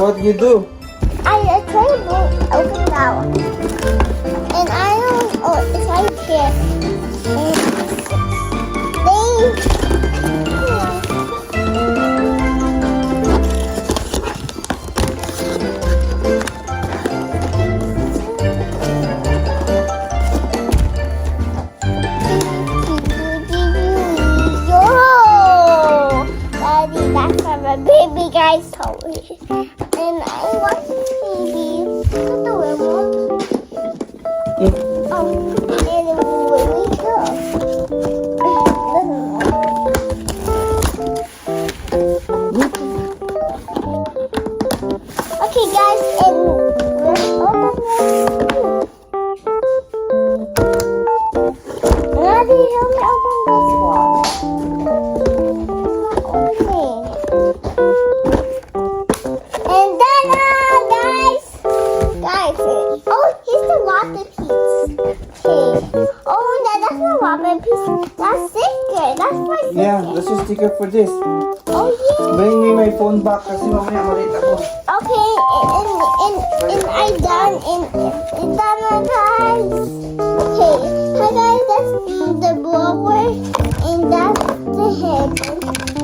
What you do? I try to open that one. And I don't, oh, it's right here. Baby guys told me. And I want baby. Put the remote. And where we go? Okay guys, and let's open this. Daddy, help me open this one. Yeah, that's a sticker for this. Oh yeah. Bring me my phone back kasi mamaya malate ako. Okay, and I done and done na guys. Okay, hi guys, that's the blower and that's the head.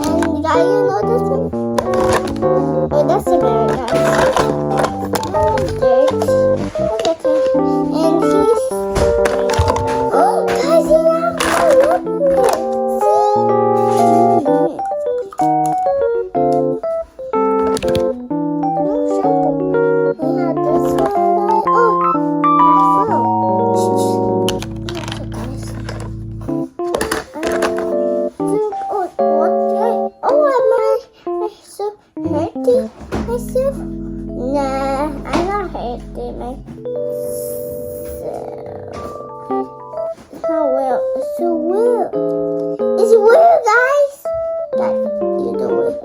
And guys, you know this one? Oh, that's a very nice. Dirt. Okay. And he's guys, he actually look good. Nah, I'm not hurting myself. How well? It's a wheel. It's a wheel, guys. That you do it.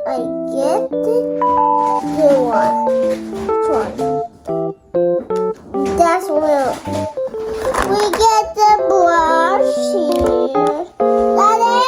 I get the one. Which one? That's wheel. We get the brush here. Daddy!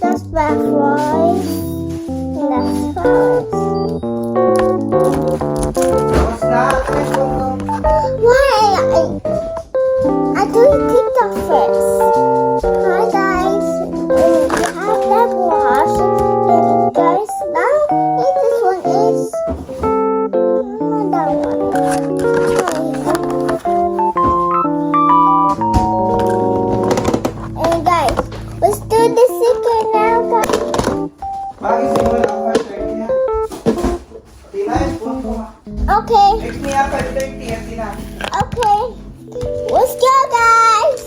That's back right. That's first. Why? I do TikTok first. Hi guys. You have that wash. And guys, now this one is that one. And guys, let's do the secret now, guys. Okay. Okay. Let's go, guys.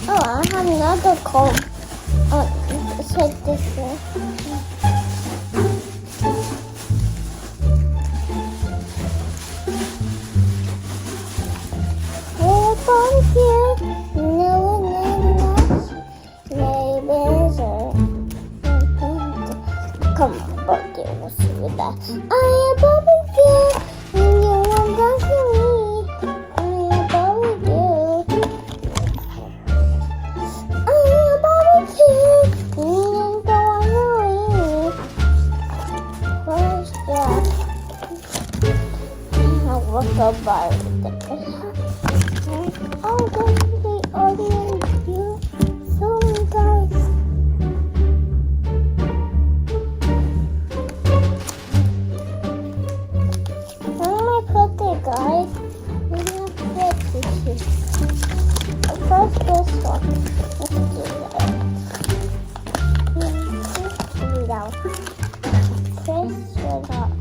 Oh, I have another comb. Oh, it's like this way. Come on, Bobby, what's with that? I am Bobby girl, and you want to see me. I am Bobby girl. I am Bobby girl, and you don't want to where's that? I'll look up by it. Oh, that's the audience view. So, guys. Guys, we're gonna put this here. First, this one. Let's do that. Press it out. Press it out.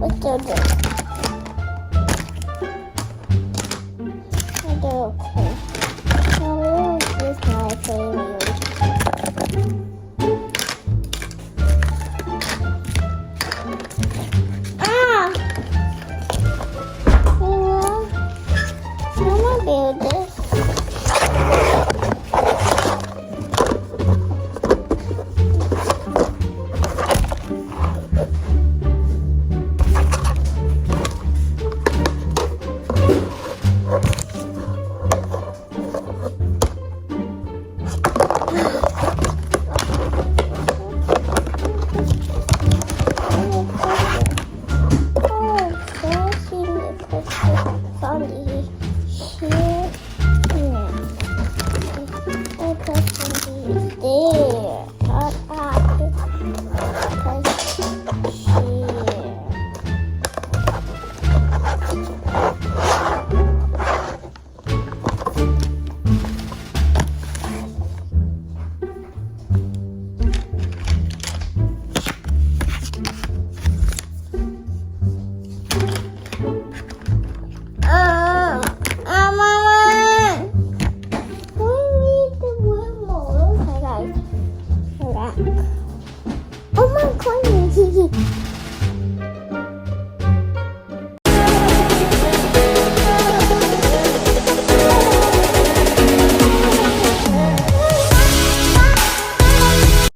What's the okay. Oh, this is my favorite. Ah! I wanna build this. Oh my god!